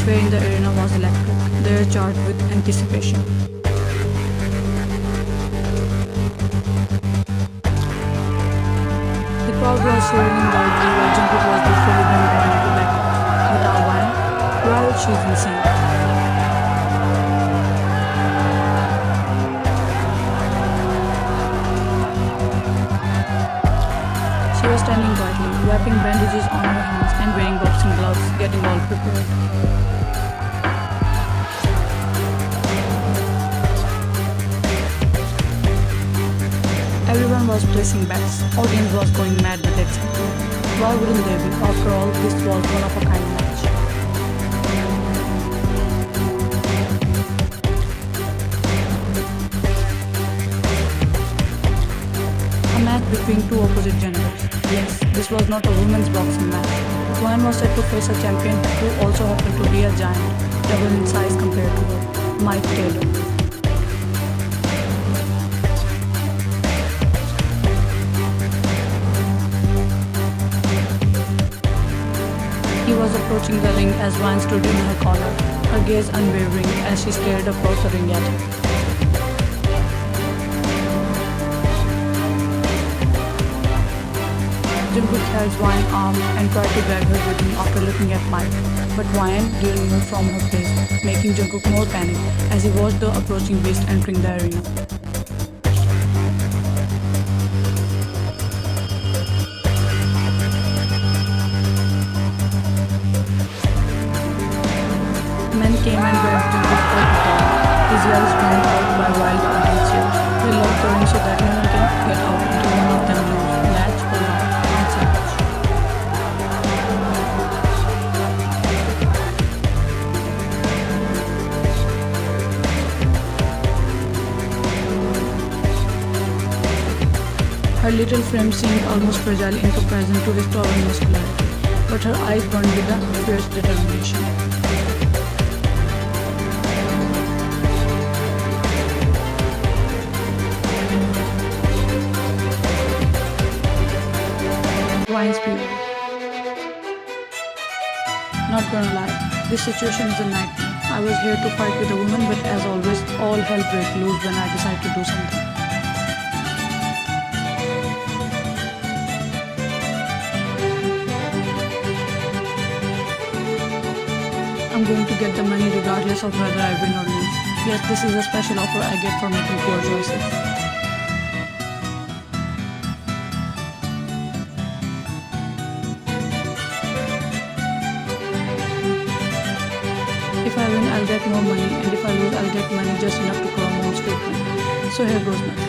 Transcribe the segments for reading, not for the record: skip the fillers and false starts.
atmosphere in the arena was electric, the air charged with anticipation. The crowd was cheering loudly while Jungkook was literally being drawn into blackout. Without Wang, wow, she's insane. She was standing quietly, wrapping bandages on her hands and wearing boxing gloves, getting all prepared. Everyone was placing bets. Audience was going mad with excitement. Why wouldn't they be? After all, this was one of a kind match. A match between two opposite genders. Yes, this was not a women's boxing match. One was set to face a champion who also happened to be a giant, double in size compared to her, Mike Taylor. He was approaching the ring as Wang stood in her corner, her gaze unwavering as she stared across the ring at him. Jungkook held Wang's arm and tried to drag her with him after looking at Mike, but Wang didn't move from her place, making Jungkook more panicked as he watched the approaching beast entering the arena. Men came and grabbed Jungkook by the collar. His yells drowned out by wild audience cheers. They locked the ring so that no one can get out until one of them knows, latch or not, and savage. Her little frame seemed almost fragile in comparison to his towering muscularity, but her eyes burned with a fierce determination. Wang's period. Not gonna lie, this situation is a nightmare. I was here to fight with a woman, but as always, all hell breaks loose when I decide to do something. I'm going to get the money regardless of whether I win or lose. Yes, this is a special offer I get for making poor choices. If I win, I'll get more money, and if I lose, I'll get money just enough to cover most treatment. So here goes nothing.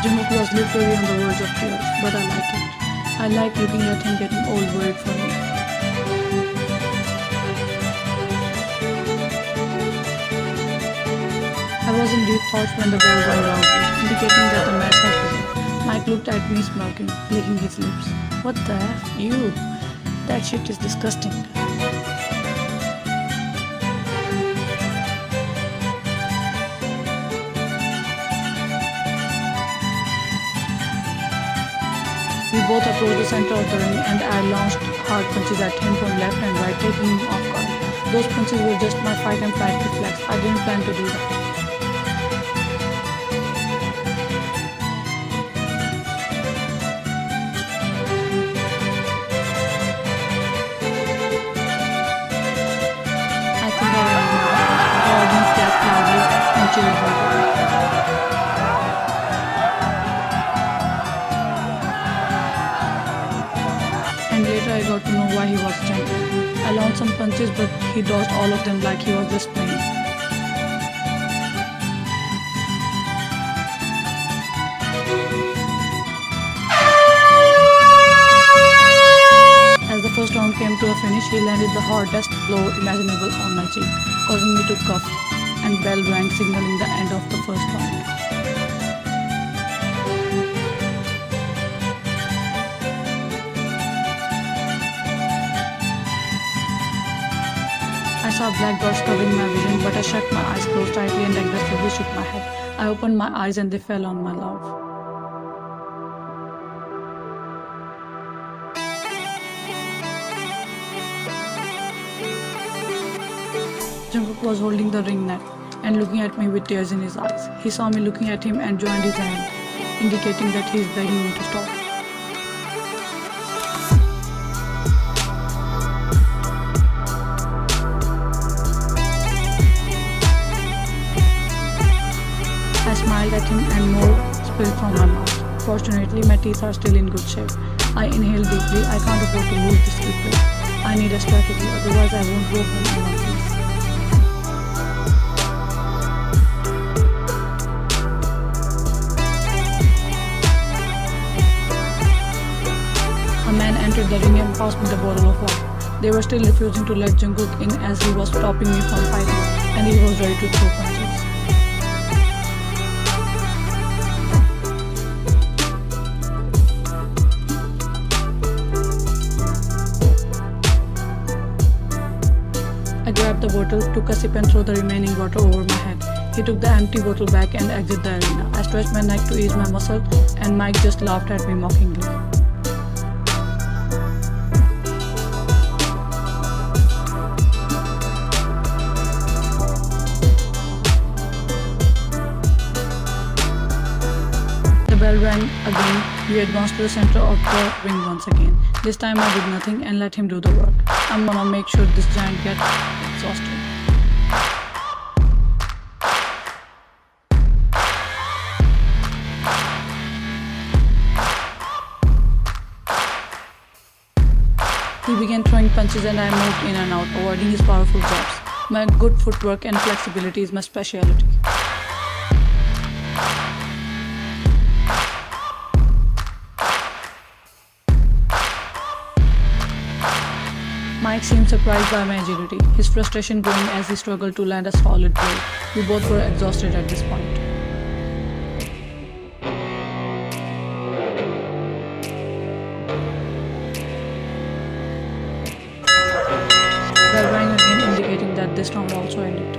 Jungkook was literally on the verge of tears, but I like it. I like looking at him getting all worried for me. I was in deep thoughts when the bell rang loudly, indicating that the match had begun. Mike looked at me smirking, licking his lips. What the F? You? That shit is disgusting. We both approached the center of the ring and I launched hard punches at him from left and right, taking him off guard. Those punches were just my fight and flight reflex. I didn't plan to do that. I think I remember. The audience clapped loudly and cheered harder. And later I got to know why he was champion. I launched some punches but he dodged all of them like he was just playing. As the first round came to a finish, he landed the hardest blow imaginable on my cheek, causing me to cough, and bell rang signaling the end of the first round. I saw black dots covering my vision, but I shut my eyes closed tightly and aggressively shook my head. I opened my eyes and they fell on my love. Jungkook was holding the ring net and looking at me with tears in his eyes. He saw me looking at him and joined his hand, indicating that he is begging me to stop. I smiled at him and more spilled from my mouth. Fortunately, my teeth are still in good shape. I inhaled deeply. I can't afford to lose this liquid. I need a strategy, otherwise I won't go home in one piece. A man entered the ring and passed me the bottle of water. They were still refusing to let Jungkook in as he was stopping me from fighting, and he was ready to throw punches. I grabbed the bottle, took a sip and threw the remaining water over my head. He took the empty bottle back and exited the arena. I stretched my neck to ease my muscle and Mike just laughed at me mockingly. The bell rang again. We advanced to the center of the ring once again. This time I did nothing and let him do the work. I'm gonna make sure this giant gets exhausted. He began throwing punches and I moved in and out, avoiding his powerful jabs. My good footwork and flexibility is my specialty. Mike seemed surprised by my agility, his frustration growing as he struggled to land a solid blow. We both were exhausted at this point. Bell rang again, indicating that this round also ended.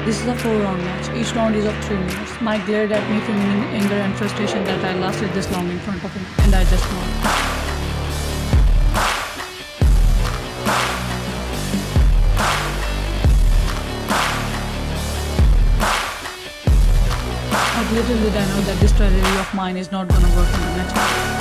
This is a 4-round match. Each round is of 3 minutes. Mike glared at me, feigning anger and frustration that I lasted this long in front of him, and I just nodded. But little did I know that this strategy of mine is not gonna work in the next match.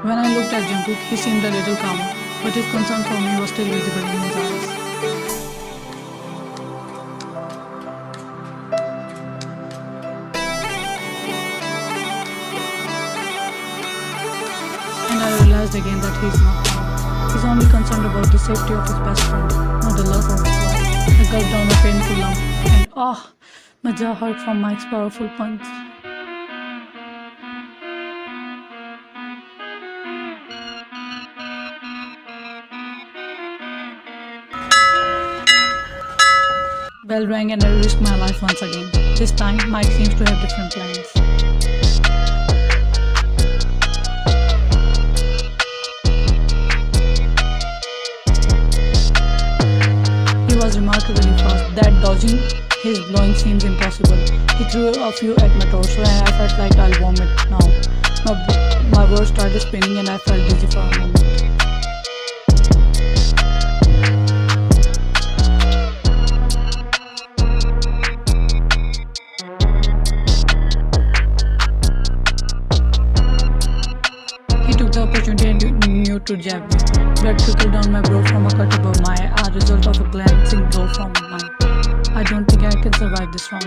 When I looked at Jungkook, he seemed a little calmer, but his concern for me was still visible in his eyes. And I realized again that he's not calm. He's only concerned about the safety of his best friend, not the love of his life. I gulped down a painful lump, and my jaw hurt from Mike's powerful punch. Bell rang and I risked my life once again. This time, Mike seems to have different plans. He was remarkably fast. That dodging his blowing seems impossible. He threw a few at my torso and I felt like I'll vomit now. My words started spinning and I felt dizzy for a moment. To jab me. Blood trickled down my brow from a cut above my eye, a result of a glancing blow from mine. I don't think I can survive this round.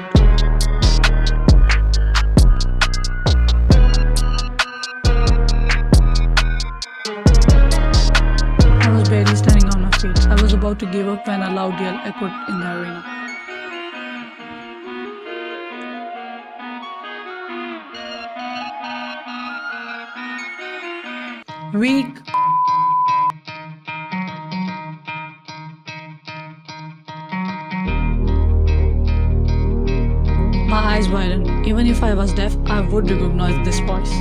I was barely standing on my feet. I was about to give up when a loud yell echoed in the arena. Weak. My eyes widened. Even if I was deaf, I would recognize this voice.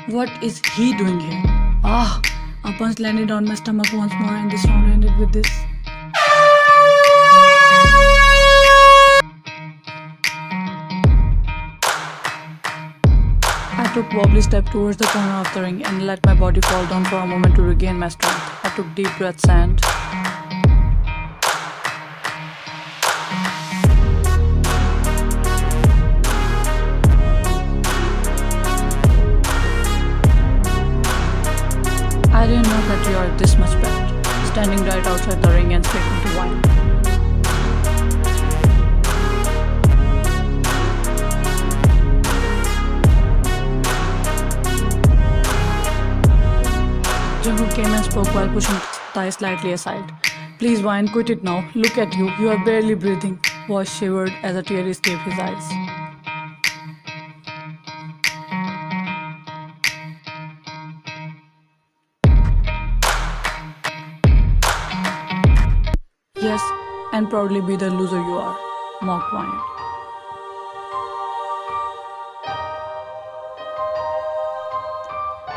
What is he doing here? Ah, a punch landed on my stomach once more and this round ended with this. I took wobbly step towards the corner of the ring and let my body fall down for a moment to regain my strength. I took deep breaths and I didn't know that you are this much prepped, standing right outside the ring and speaking to wine. Jungkook came and spoke while pushing Tae slightly aside. Please, Wine, quit it now. Look at you. You are barely breathing. Voice shivered as a tear escaped his eyes. Yes, and proudly be the loser you are, mocked Wine.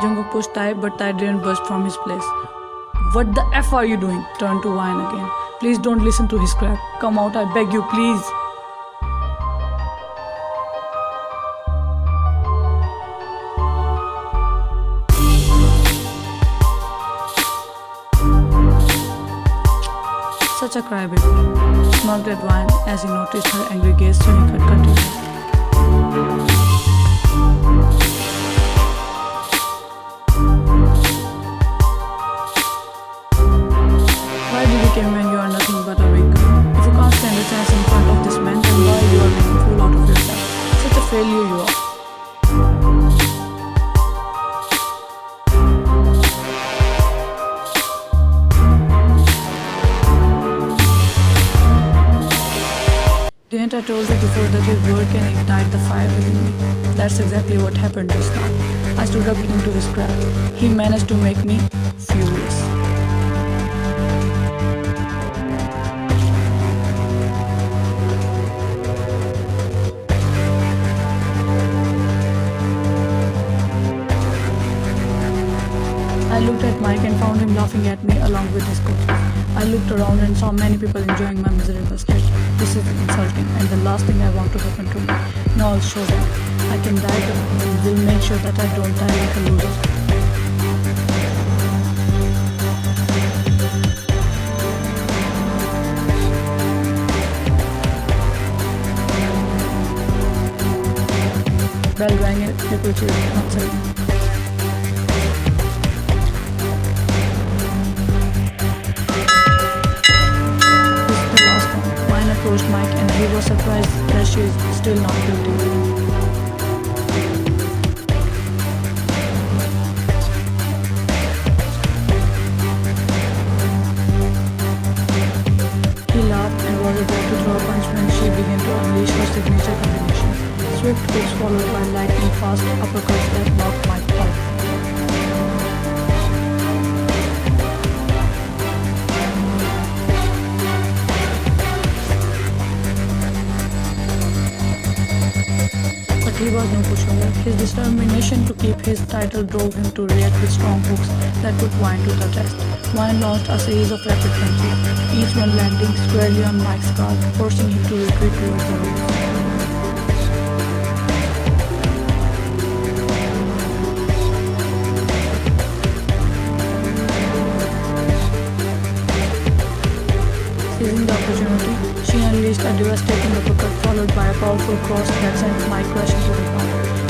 Jungkook pushed Tae, but Tae didn't budge from his place. What the F are you doing? Turned to Wine again. Please don't listen to his crap. Come out, I beg you, please. Such a crybaby, smirked at Wine as he noticed her angry gaze, so he could continue. Why did you come when you are nothing but a weak girl? If you can't stand a chance in front of this man, then why you are making a fool out of yourself? Such a failure you are. Didn't I told you before that his word can ignite the fire within me? That's exactly what happened just now. I stood up into his crap. He managed to make me furious. I looked at Mike and found him laughing at me along with his coach. I looked around and saw many people enjoying my miserable state. This is insulting and the last thing I want to happen to me. Now I'll show them. I can die and will make sure that I don't die like a loser. Bell rang and people cheered outside. Approached Mike and he was surprised that she is still not guilty. He laughed and was about to throw a punch when she began to unleash her signature combination. Swift kicks followed by lightning fast uppercuts that knocked Mike out. He was no pushover. His determination to keep his title drove him to react with strong hooks that put Wine to the test. Wine launched a series of rapid punches, each one landing squarely on Mike's guard, forcing him to retreat towards the ring. Seizing the opportunity, she unleashed a devastating uppercut followed by a powerful cross that sent Mike crashing to the ground.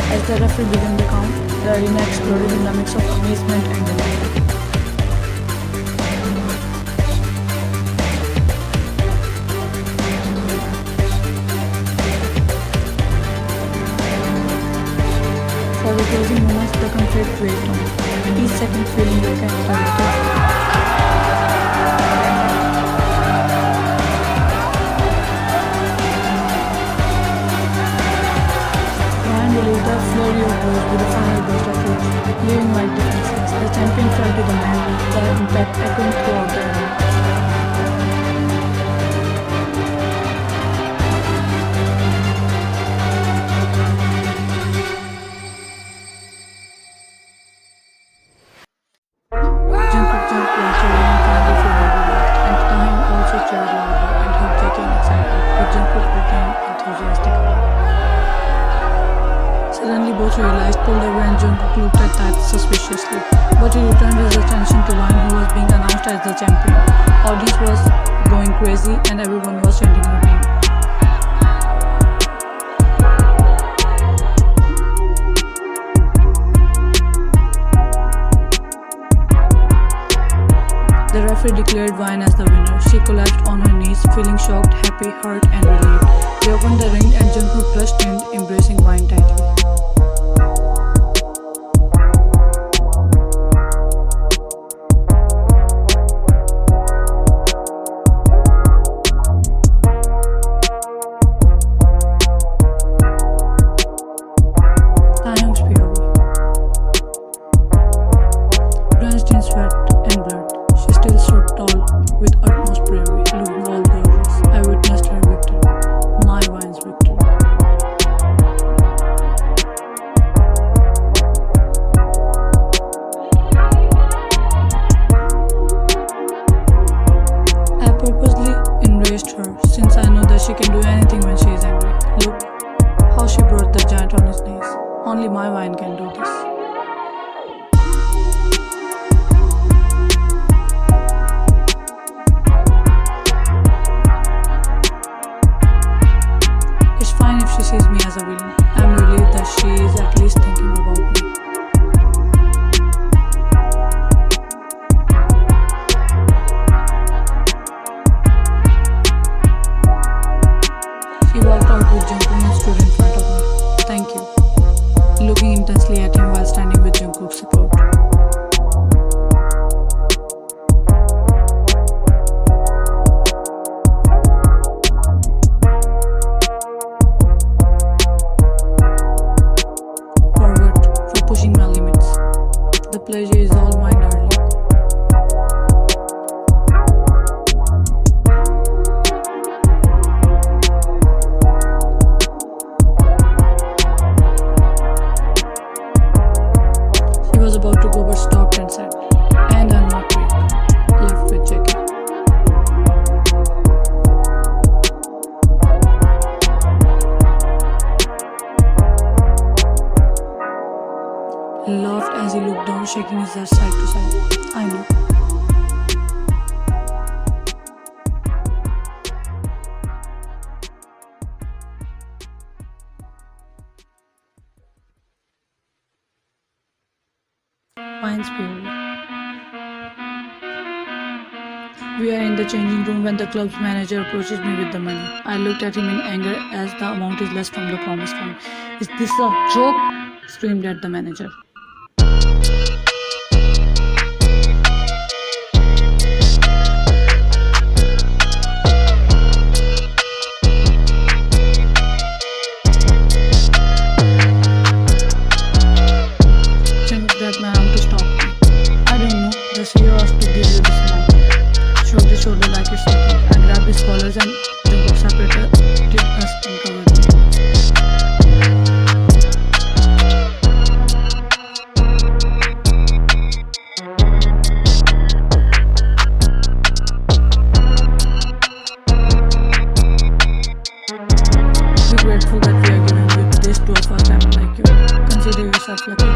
As the referee began the count, the arena exploded in a mix of amazement and delight. For the closing moments, the conflict raged on, each second feeling like an eternity. The flurry of blows with a final burst of force, leaving Mike defenseless. The champion fell to the mat, the impact echoing throughout the pulled away and Jungkook looked at that suspiciously. But he returned his attention to Wine, who was being announced as the champion. Audience was going crazy and everyone was chanting her name. The referee declared Wine as the winner. She collapsed on her knees, feeling shocked, happy, hurt, and relieved. They opened the ring and Jungkook rushed in, embracing Wine tightly. Taehyung's POV. Drenched in sweat and blood, she still stood tall with utmost bravery, looking all gorgeous. I witnessed her victory, my Wine's victory. I purposely enraged her, since I know that she can do anything when she is angry. Look how she brought the giant on his knees. Only my Wine can do this. It's fine if she sees me as a villain. I'm relieved that she is at least thinking about me. She walked out with Jungkook and stood in front of me. Thank you. Looking intensely at him while standing with Jungkook's support. Forward for pushing my limits. The pleasure is all mine, darling. He was about to go but stopped and said, and I'm not weak. Left with JK. He laughed as he looked down, shaking his head side to side. I know. Wine's POV. We are in the changing room when the club's manager approaches me with the money. I looked at him in anger as the amount is less from the promised fund. Is this a joke? Screamed at the manager. Jungkook grabbed my arm to stop me. I don't know. The CEO asked to give you this amount. Shrugged his shoulder like it's nothing. I grabbed his collars and Jungkook separated us and covered me. Be grateful that we are giving you this to a first timer like you. Consider yourself lucky.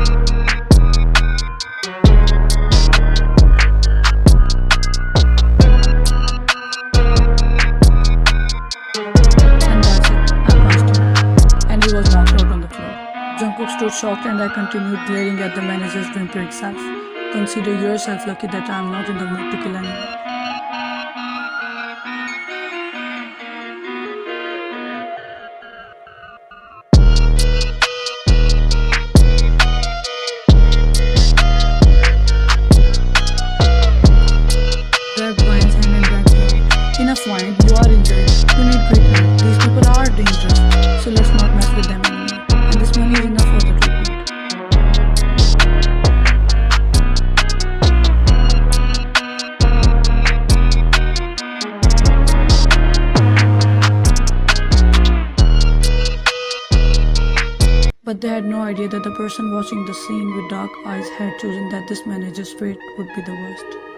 And that's it. I punched him. And he was knocked out on the floor. Jungkook stood shocked and I continued glaring at the manager's whimpering self. Consider yourself lucky that I am not in the mood to kill anyone. Grabbed Wine's hand and dragged him out. Enough, Wine. You are injured. You need treatment. These people are dangerous. So let's not mess with them anymore. And this money is enough for the treatment. But they had no idea that the person watching the scene with dark eyes had chosen that this manager's fate would be the worst.